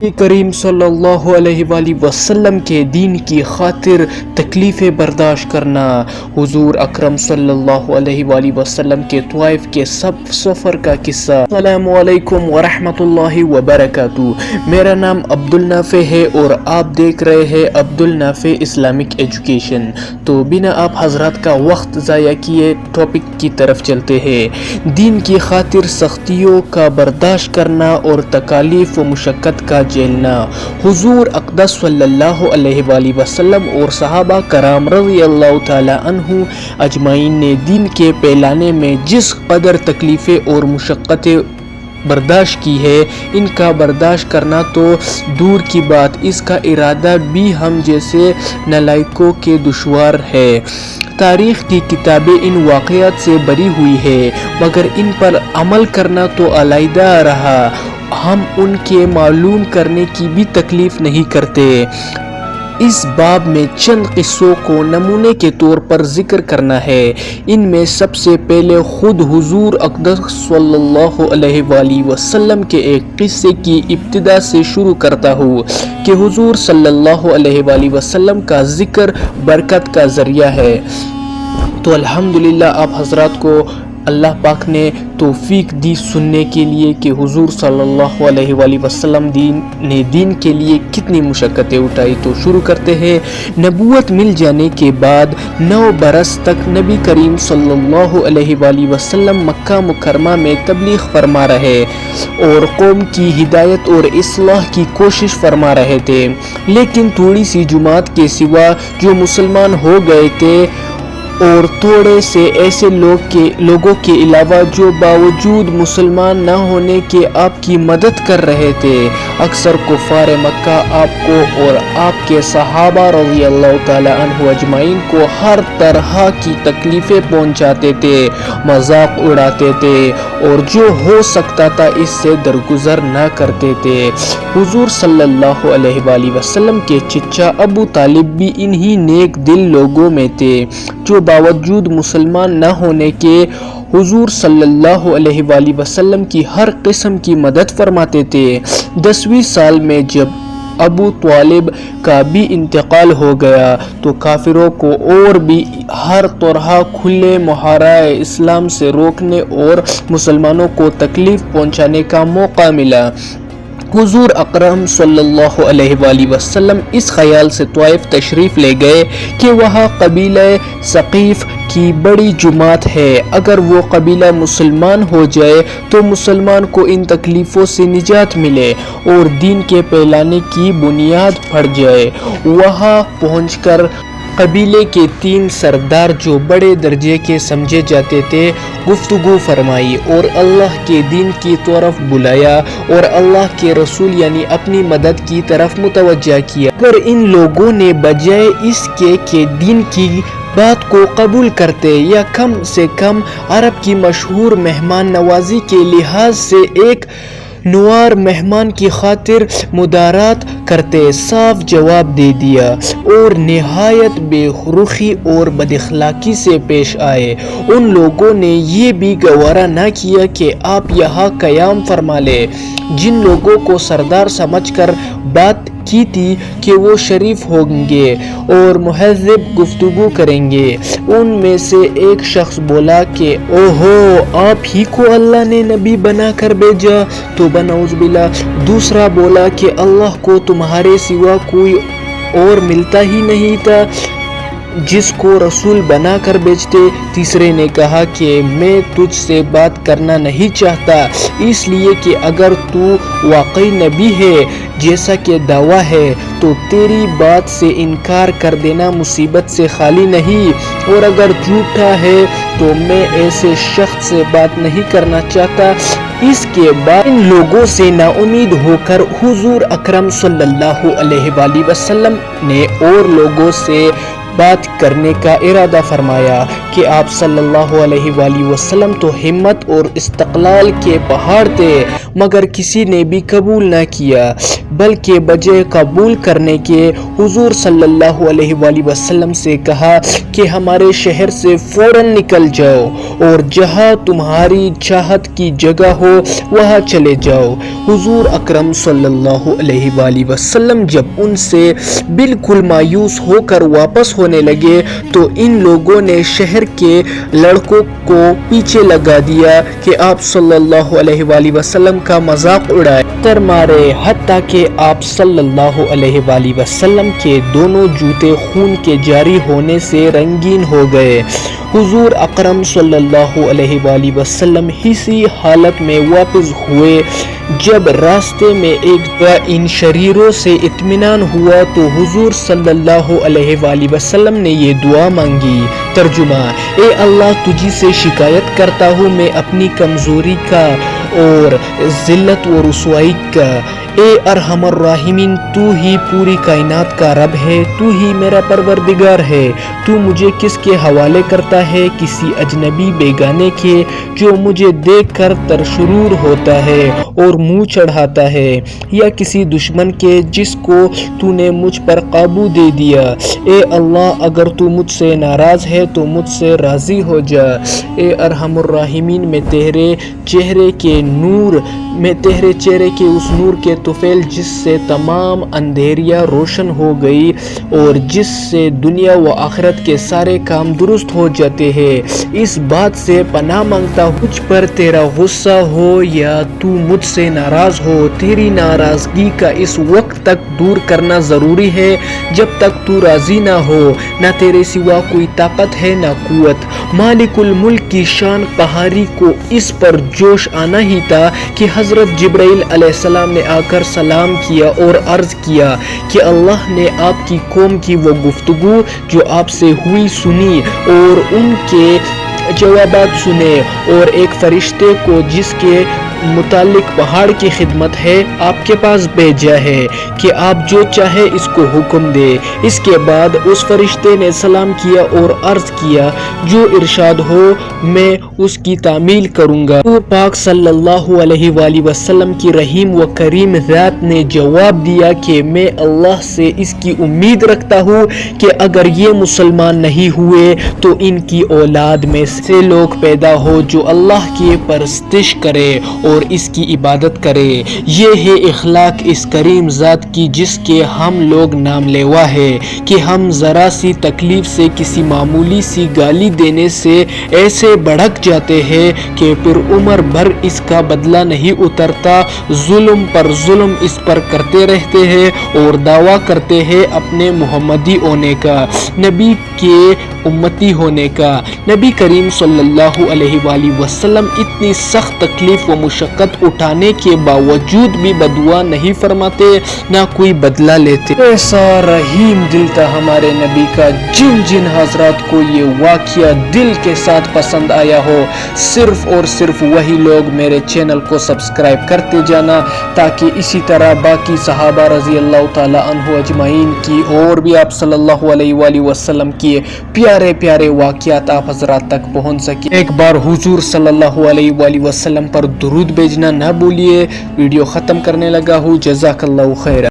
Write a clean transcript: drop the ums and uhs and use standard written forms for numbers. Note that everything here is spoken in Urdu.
کریم صلی اللہ علیہ وآلہ وسلم کے دین کی خاطر تکلیفیں برداشت کرنا۔ حضور اکرم صلی اللہ علیہ وآلہ وسلم کے طائف کے سفر کا قصہ۔ السلام علیکم ورحمۃ اللہ وبرکاتہ۔ میرا نام عبدالنافع ہے اور آپ دیکھ رہے ہیں عبدالنافع اسلامک ایجوکیشن۔ تو بنا آپ حضرات کا وقت ضائع کیے ٹاپک کی طرف چلتے ہیں۔ دین کی خاطر سختیوں کا برداشت کرنا اور تکالیف و مشقت کا جھیلنا۔ حضور اقدس صلی اللہ علیہ وآلہ وسلم اور صحابہ کرام رضی اللہ تعالی عنہ اجمعین نے دین کے پھیلانے میں جس قدر تکلیفیں اور مشقتیں برداشت کی ہے، ان کا برداشت کرنا تو دور کی بات، اس کا ارادہ بھی ہم جیسے نالائقوں کے دشوار ہے۔ تاریخ کی کتابیں ان واقعات سے بری ہوئی ہے، مگر ان پر عمل کرنا تو علیحدہ رہا۔ ہم ان کے معلوم کرنے کی بھی تکلیف نہیں کرتے۔ اس باب میں چند قصوں کو نمونے کے طور پر ذکر کرنا ہے۔ ان میں سب سے پہلے خود حضور اقدس صلی اللہ علیہ وآلہ وسلم کے ایک قصے کی ابتدا سے شروع کرتا ہوں کہ حضور صلی اللہ علیہ وآلہ وسلم کا ذکر برکت کا ذریعہ ہے۔ تو الحمدللہ آپ حضرات کو اللہ پاک نے توفیق دی سننے کے لیے کہ حضور صلی اللہ علیہ وآلہ وسلم نے دین کے لیے کتنی مشقتیں اٹھائی۔ تو شروع کرتے ہیں۔ نبوت مل جانے کے بعد 9 برس تک نبی کریم صلی اللہ علیہ وآلہ وسلم مکہ مکرمہ میں تبلیغ فرما رہے اور قوم کی ہدایت اور اصلاح کی کوشش فرما رہے تھے، لیکن تھوڑی سی جماعت کے سوا جو مسلمان ہو گئے تھے اور تھوڑے سے ایسے لوگوں کے علاوہ جو باوجود مسلمان نہ ہونے کے آپ کی مدد کر رہے تھے، اکثر کفار مکہ آپ کو اور آپ کے صحابہ رضی اللہ تعالی عنہ اجمعین کو ہر طرح کی تکلیفیں پہنچاتے تھے، مذاق اڑاتے تھے اور جو ہو سکتا تھا اس سے درگزر نہ کرتے تھے۔ حضور صلی اللہ علیہ وآلہ وسلم کے چچا ابو طالب بھی انہی نیک دل لوگوں میں تھے جو باوجود مسلمان نہ ہونے کے حضور صلی اللہ علیہ وآلہ وسلم کی ہر قسم کی مدد فرماتے تھے۔ 10ویں سال میں جب ابو طالب کا بھی انتقال ہو گیا تو کافروں کو اور بھی ہر طرح کھلے مہارہ اسلام سے روکنے اور مسلمانوں کو تکلیف پہنچانے کا موقع ملا۔ حضور اکرم صلی اللہ علیہ وآلہ وسلم اس خیال سے طائف تشریف لے گئے کہ وہاں قبیلہ ثقیف کی بڑی جماعت ہے، اگر وہ قبیلہ مسلمان ہو جائے تو مسلمان کو ان تکلیفوں سے نجات ملے اور دین کے پھیلانے کی بنیاد پڑ جائے۔ وہاں پہنچ کر قبیلے کے 3 سردار جو بڑے درجے کے سمجھے جاتے تھے گفتگو فرمائی اور اللہ کے دین کی طرف بلایا اور اللہ کے رسول یعنی اپنی مدد کی طرف متوجہ کیا۔ اگر ان لوگوں نے بجائے اس کے کہ دین کی بات کو قبول کرتے یا کم سے کم عرب کی مشہور مہمان نوازی کے لحاظ سے ایک نوار مہمان کی خاطر مدارات کرتے، صاف جواب دے دیا اور نہایت بے رخی اور بد اخلاقی سے پیش آئے۔ ان لوگوں نے یہ بھی گوارا نہ کیا کہ آپ یہاں قیام فرما لیں۔ جن لوگوں کو سردار سمجھ کر بات کی تھی کہ وہ شریف ہوں گے اور مہذب گفتگو کریں گے، ان میں سے ایک شخص بولا کہ اوہو، آپ ہی کو اللہ نے نبی بنا کر بھیجا، تو نعوذ باللہ۔ دوسرا بولا کہ اللہ کو تمہارے سوا کوئی اور ملتا ہی نہیں تھا جس کو رسول بنا کر بھیجتے۔ تیسرے نے کہا کہ میں تجھ سے بات کرنا نہیں چاہتا، اس لیے کہ اگر تو واقعی نبی ہے جیسا کہ دعویٰ ہے تو تیری بات سے انکار کر دینا مصیبت سے خالی نہیں، اور اگر جھوٹا ہے تو میں ایسے شخص سے بات نہیں کرنا چاہتا۔ اس کے بعد ان لوگوں سے نا امید ہو کر حضور اکرم صلی اللہ علیہ وآلہ وسلم نے اور لوگوں سے بات کرنے کا ارادہ فرمایا کہ آپ صلی اللہ علیہ وآلہ وسلم تو ہمت اور استقلال کے پہاڑ تھے، مگر کسی نے بھی قبول نہ کیا، بلکہ بجائے قبول کرنے کے حضور صلی اللہ علیہ وآلہ وسلم سے کہا کہ ہمارے شہر سے فوراً نکل جاؤ اور جہاں تمہاری چاہت کی جگہ ہو وہاں چلے جاؤ۔ حضور اکرم صلی اللہ علیہ وآلہ وسلم جب ان سے بالکل مایوس ہو کر واپس ہونے لگے تو ان لوگوں نے شہر کے لڑکوں کو پیچھے لگا دیا کہ آپ صلی اللہ علیہ وآلہ وسلم کا مذاق اڑائے، تر مارے، حتیٰ کہ آپ صلی اللہ علیہ وآلہ وسلم کے دونوں جوتے خون کے جاری ہونے سے رنگین ہو گئے۔ حضور اکرم صلی اللہ علیہ وآلہ وسلم اسی حالت میں واپس ہوئے۔ جب راستے میں ایک ان شریروں سے اطمینان ہوا تو حضور صلی اللہ علیہ وآلہ وسلم نے یہ دعا مانگی۔ ترجمہ: اے اللہ، تجھی سے شکایت کرتا ہوں میں اپنی کمزوری کا اور ذلت و رسوائی کا۔ اے ارحم الراحمین، تو ہی پوری کائنات کا رب ہے، تو ہی میرا پروردگار ہے۔ تو مجھے کس کے حوالے کرتا ہے؟ کسی اجنبی بیگانے کے جو مجھے دیکھ کر ترشرور ہوتا ہے اور منہ چڑھاتا ہے، یا کسی دشمن کے جس کو تو نے مجھ پر قابو دے دیا۔ اے اللہ، اگر تو مجھ سے ناراض ہے تو مجھ سے راضی ہو جا۔ اے ارحم الراحمین، میں تیرے چہرے کے اس نور کے طفیل جس سے تمام اندھیریاں روشن ہو گئی اور جس سے دنیا و آخرت کے سارے کام درست ہو جاتے ہیں، اس بات سے پناہ مانگتا ہوں مجھ پر تیرا غصہ ہو یا تو مجھ سے ناراض ہو۔ تیری ناراضگی کا اس وقت تک دور کرنا ضروری ہے جب تک تو راضی نہ ہو۔ نہ تیرے سوا کوئی طاقت ہے نہ قوت۔ مالک الملک کی شان قہاری کو اس پر جوش آنا ہی تھا کہ حضرت جبرائیل علیہ السلام نے آ کر سلام کیا اور عرض کیا کہ اللہ نے آپ کی قوم کی وہ گفتگو جو آپ سے ہوئی سنی اور ان کے جوابات سنے، اور ایک فرشتے کو جس کے متعلق پہاڑ کی خدمت ہے آپ کے پاس بھیجا ہے کہ آپ جو چاہے اس کو حکم دے۔ اس کے بعد اس فرشتے نے سلام کیا اور عرض کیا جو ارشاد ہو میں اس کی تعمیل کروں گا۔ حضور پاک صلی اللہ علیہ وآلہ وسلم کی رحیم و کریم ذات نے جواب دیا کہ میں اللہ سے اس کی امید رکھتا ہوں کہ اگر یہ مسلمان نہیں ہوئے تو ان کی اولاد میں سے لوگ پیدا ہو جو اللہ کی پرستش کرے اور اس کی عبادت کرے۔ یہ ہے اخلاق اس کریم ذات کی جس کے ہم لوگ نام لیوا ہے کہ ہم ذرا سی تکلیف سے، کسی معمولی سی گالی دینے سے ایسے بھڑک جاتے ہیں کہ پھر عمر بھر اس کا بدلہ نہیں اترتا، ظلم پر ظلم اس پر کرتے رہتے ہیں اور دعویٰ کرتے ہیں اپنے محمدی ہونے کا، نبی کے امتی ہونے کا۔ نبی کریم صلی اللہ علیہ وآلہ وسلم اتنی سخت تکلیف و مشقت اٹھانے کے باوجود بھی بدعا نہیں فرماتے، نہ کوئی بدلہ لیتے۔ ایسا رحیم دل تھا ہمارے نبی کا۔ جن جن حضرات کو یہ واقعہ دل کے ساتھ پسند آیا ہو، صرف اور صرف وہی لوگ میرے چینل کو سبسکرائب کرتے جانا تاکہ اسی طرح باقی صحابہ رضی اللہ تعالی عنہ اجمعین کی اور بھی آپ صلی اللہ علیہ وآلہ وسلم کی پیارے پیارے واقعات آپ حضرات تک پہنچ سکے۔ ایک بار حضور صلی اللہ علیہ وآلہ وسلم پر درود بھیجنا نہ بھولیے۔ ویڈیو ختم کرنے لگا ہوں، جزاک اللہ خیر۔